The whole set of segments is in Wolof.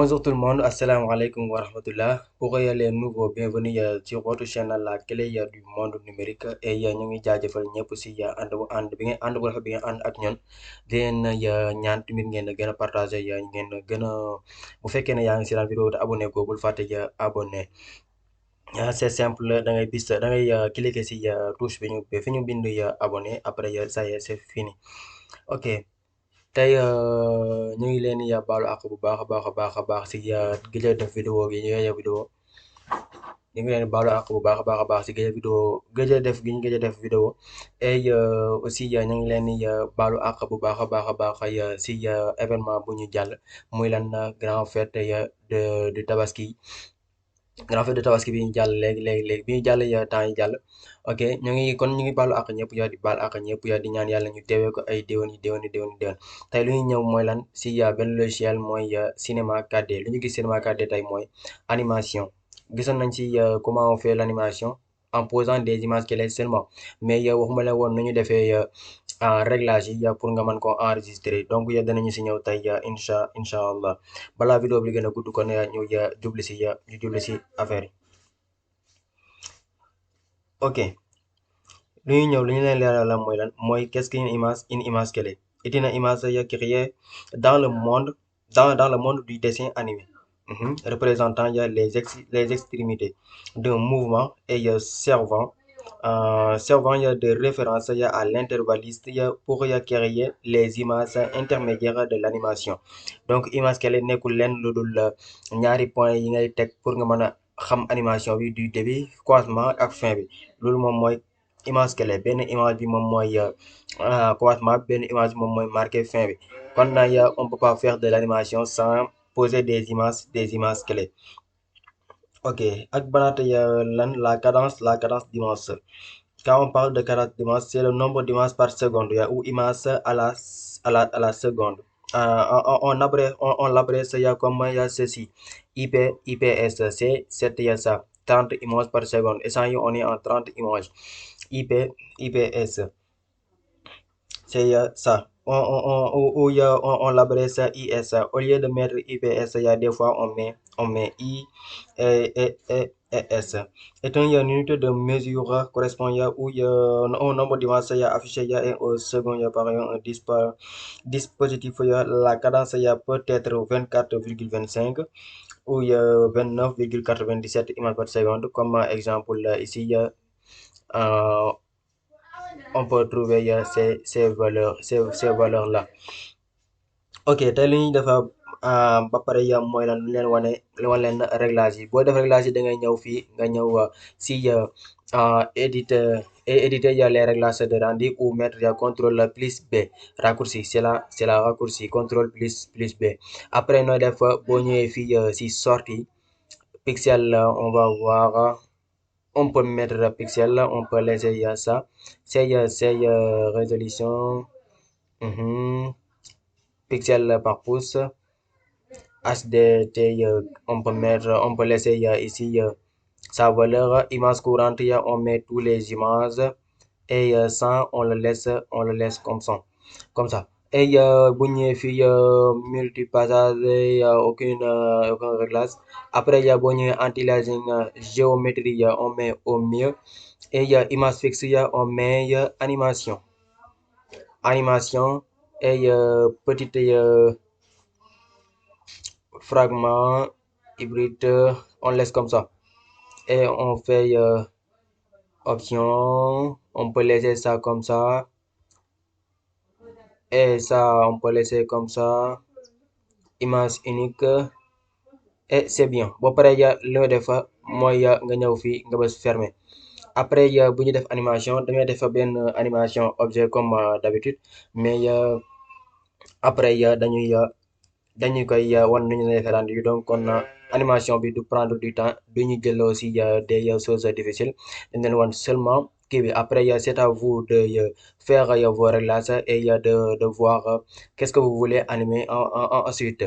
Bonjour tout le monde, assalamu alaikum wa rahmatullah. Pour les nouveaux, bienvenue sur votre chaîne La Clé du monde numérique et ñu ngi jaajëfal ñëpp si ànd bi ngeen ànd bu rafet bi ngeen ànd ak ñun di leen ñaan tamit ngeen gën a partagé ngeen gën a bu fekkee ne yaa ngi si la vidéo te abonné ko bul fàtte abonné. C'est simple da ngay cliquer si touche bi fi ñu bind abonné après ça y est c'est fini. Ok. Tey ñu ngi leen di baalu àq bu baax a baax a baax a baax si gëj a def vidéo gi ñu ngi vidéo ñu ngi leen di baalu àq bu baax a baax a baax si gëj a def gi ñu gëj a def vidéo et aussi ñu ngi leen di baalu àq bu baax a baax a baax si événement bu ñu jàll muy lan grand fête de tabaski. Grand fête de tabaski bi ñu jàll léegi bi ñu jàll temps yi jàll ok ñu ngi baalu àq ñëpp di baal àq ñëpp di ñaan yàlla ñu teewee ko ay déwén tey lu ñu ñëw mooy lan si benn logiciel mooy cinéma 4D lu ñu gis cinéma 4D tey mooy animation gisoon nañ si comment on fait l'animation en posant des images clés seulement mais waxuma la woon nu ñu defee en réglage yi pour nga mën ko enregistrer donc danañu si ñëw tey incha allah balaa vidéo bi gën a gudd kon ñu jubli si affaire yi ok lu ñuy ñëw lu ñu leen leeral la mooy lan mooy qu'est-ce qu'une image clé est une image créée dans le monde dans le monde du dessin animé représentant les extrémités d'un mouvement et servant de référence à l'intervalliste pour créer les images intermédiaires de l'animation donc image clé nekkul leen lu dul ñaari point yi ngay teg pour nga mën a xam animation bi du début commencement ak fin bi loolu moom mooy image clé benn image bi moom mooy commencement benn image bi moom mooy marqué fin bi kon on peut pas faire de l'animation sans poser des images clés ok ak banaata lan la cadence d'image quand on parle de cadence d'image c'est le nombre d'images par seconde ou images à la seconde on l'abrège comme ceci IPS c'est ça 30 images par seconde et ça on est en 30 images IPS c'est ça on l'abrège IS au lieu de mettre IPS des fois on met I et S est une unité de mesure correspond au nombre d'images affiché et au second par un dispositif la cadence peut être 24,25 ou 29,97 images par seconde comme exemple ici on peut trouver ces valeurs là ok tey li ñuy defa ba pare mooy lan lu leen wan leen réglage yi boo def réglage yi da ngay ñëw fii nga ñëw si éditer les réglages de rendu ou mettre contrôle plus B raccourci c'est la raccourci contrôle plus B après nooy def boo ñëwee fii si sortie pixel on va voir on peut mettre pixel on peut laisser ça c'est résolution pixel par pouce HDT on peut laisser ici sa valeur image courante on met tous les images et 100 on le laisse comme ça et bu ñëwee fii multipassage aucun réglage après boo ñëwee anti-aliasing géométrie on met au mieux et image fixe on met animation et petite fragment hybride on laisse comme ça et on fait option on peut laisser ça comme ça et ça on peut laisser comme ça image unique et c'est bien boo paree li nga def mooy nga ñëw fii nga bës fermer après bu ñu def animation dañuy def benn animation objet comme d'habitude mais après dañu koy wan nu ñu defee rendu donc kon animation bi du prendre du temps du ñu jël aussi des choses difficiles dañ leen wan seulement kii bi après c'est à vous de faire vos réglages et de voir qu'est-ce que vous voulez animer ensuite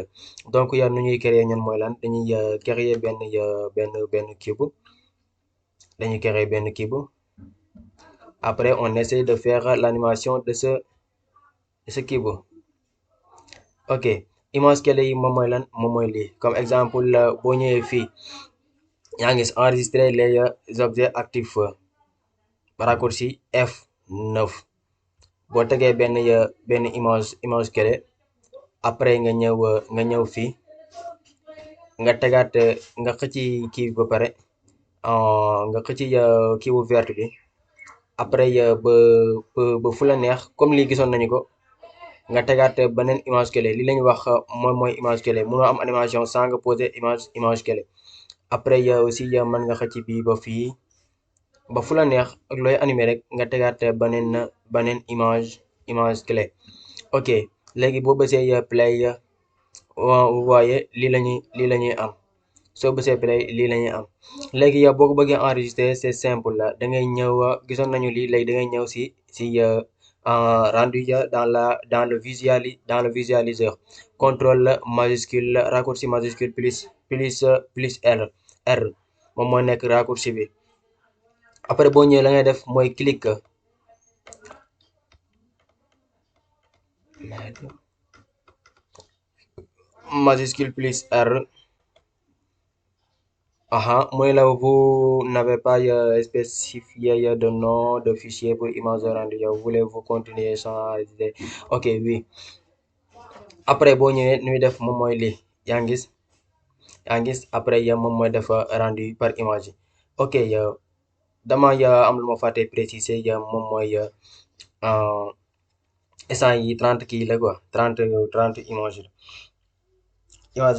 donc nu ñuy créer ñun mooy lan dañuy créer benn cube dañuy créer benn cube après on essaie de faire l'animation de ce cube ok image clé yi moom mooy lan moom mooy lii comme exemple boo ñëwee fii yaa ngi enregistrer les objets actifs raccourci F9 boo tegee benn image clé après nga ñëw fii nga tegaat nga xëcc kii ba pare nga xëcc kii bu vert bi après ba fu la neex comme lii gisoon nañu ko nga tegaat beneen image clé li lañu wax moom mooy image clé mënoo am animation sans nga poser image clé après aussi mën nga xëcc bi ba fii ba fu la neex ak looy animé rek nga tegaat beneen image clé ok léegi boo bësee play waaye lii la ñuy am soo bësee play lii la ñuy am léegi yow boo ko bëggee enregistrer c'est simple la da ngay ñëw gisoon nañu lii léegi da ngay ñëw si rendu ya dans le visualiseur contrôle majuscule raccourci majuscule plus R moom moo nekk raccourci bi après boo ñëwee la ngay def mooy clic majuscule plus R mooy la vous n'avez pas spécifié de nom de fichier pour image rendu voulez-vous continuer sans enregistrer ok oui après boo ñëwee nuy def moom mooy lii yaa ngi gis après moom mooy def rendu par image ok dama am lu ma fàtte préciser moom mooy instant yi 30 kii la quoi 30 image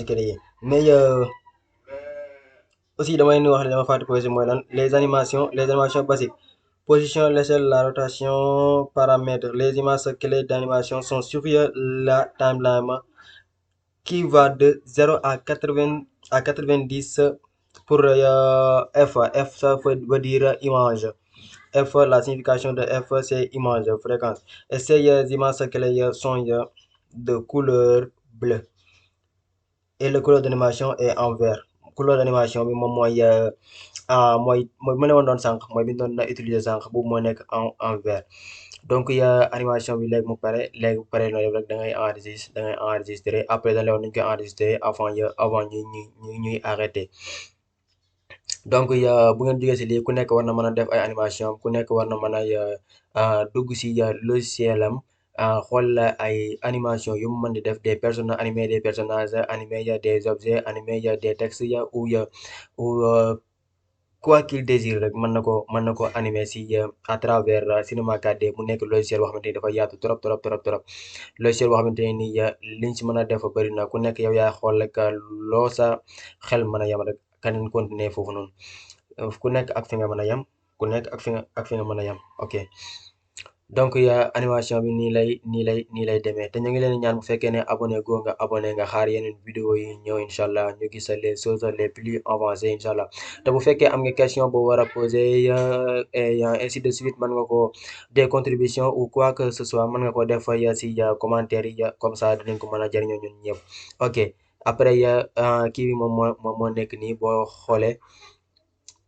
créé mais aussi damay ni wax dama fàtte projet mooy lan les animations basiques position l'échelle la rotation paramètres les images clés d'animation sont sur la timeline qui va de 0 à 90 pour F ça veut dire image F la signification de F c'est image fréquence et ces images clés sont de couleur bleue et le couleur d'animation est en vert couleur d'animation bi moom mooy ma ne woon doon sànq mooy bi ñu doon utiliser sànq boobu moo nekk en vert donc animation bi léegi mu pare noonu rek da ngay enregistrer après da lay wax nañu koy enregistrer avant ñuy arrêter donc bu ngeen jógee si lii ku nekk war na mën a def ay animation ku nekk war na mën a dugg si logiciel am xool ay animation yu mu mën di def des personnes animer des personnages animer des objets animer des textes ou quoi qu'il désire rek mën na ko animer si à travers Cinema 4D mu nekk logiciel boo xamante ni dafa yaatu trop logiciel boo xamante ni liñ si mën a def bëri na ku nekk yow yaa xool rek loo sa xel mën a yem rek kaneen continuer foofu noonu ku nekk ak fi nga mën a yem ku nekk ak fi nga mën a yem ok donc animation bi nii lay demee te ñu ngi leen ñaan bu fekkee ne abonné nga xaar yeneen vidéo yi ñëw incha allah ñu gis les choses les plus avancées incha allah te bu fekkee am nga question bu war a poser et ainsi de suite mën nga ko des contributions ou quoi que ce soit mën nga ko def si commentaire yi comme ça dinañ ko mën a jëriñoo ñun ñëpp ok après kii bi moom moo nekk nii boo xoolee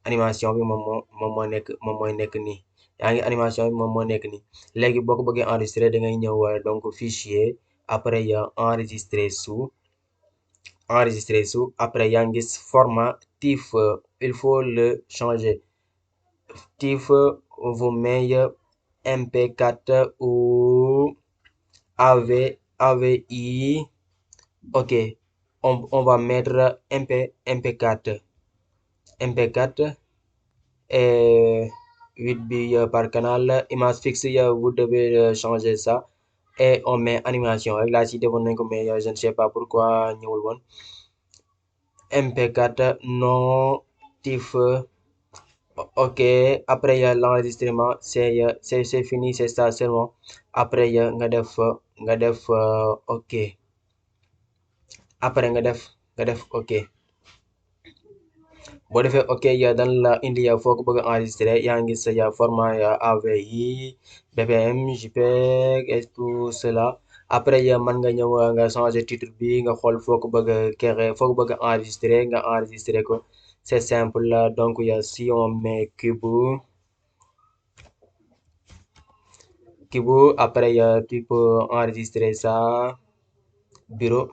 animation bi moom mooy nekk nii yaa ngi animation bi moom moo nekk nii léegi boo ko bëggee enregistrer da ngay ñëw donc fichier après enregistrer sous après yaa ngi gis format TIFF il faut le changer TIFF vous met MP4 ou AVI ok on va mettre MP4 et 8 bi par canal image fixe vous devez changer ça et on met animation rek laa ci defoon nañ ko mais je ne sais pas pourquoi ñëwul woon MP4 non TIFF ok après l'enregistrement c'est fini c'est ça seulement après nga def ok après nga def ok boo defee ok dan la indi foo ko bëgg a enregistré yaa ngi sa format AVI BPM JPEG et tout cela après mën nga ñëw nga changer titre bi nga xool foo ko bëgg a enregistré nga enregistré ko c'est simple donc si on met Kibu après tu peux enregistrer ça bureau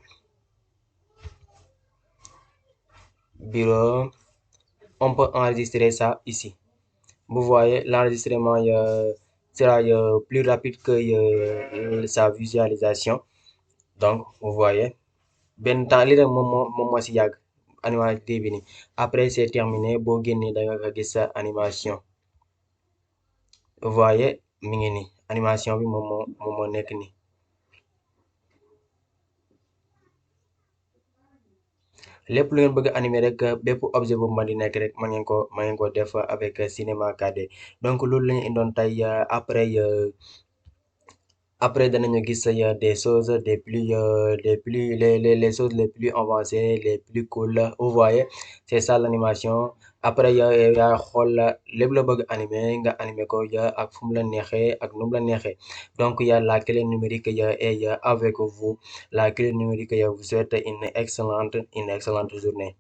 bureau, on peut enregistrer ça ici. Vous voyez, l'enregistrement sera plus rapide que sa visualisation. Donc, vous voyez, benn temps li rek moom moo si yàgg animation bi nii après c'est terminé boo génnee da nga gis sa animation. Vous voyez mi ngi nii animation bi moom moo nekk nii. lépp lu ngeen bëgg a animer rek bépp objet bu mën di nekk rek mën ngeen ko def avec Cinema 4D donc loolu la ñu indoon tey après danañu gis des choses les choses les plus avancées les plus cool vous voyez c'est ça l'animation après yaa xool lépp la bëgg animer nga animer ko ak fu mu la neexee ak nu mu la neexee donc la clé numérique est avec vous la clé numérique vous souhaite une excellente journée.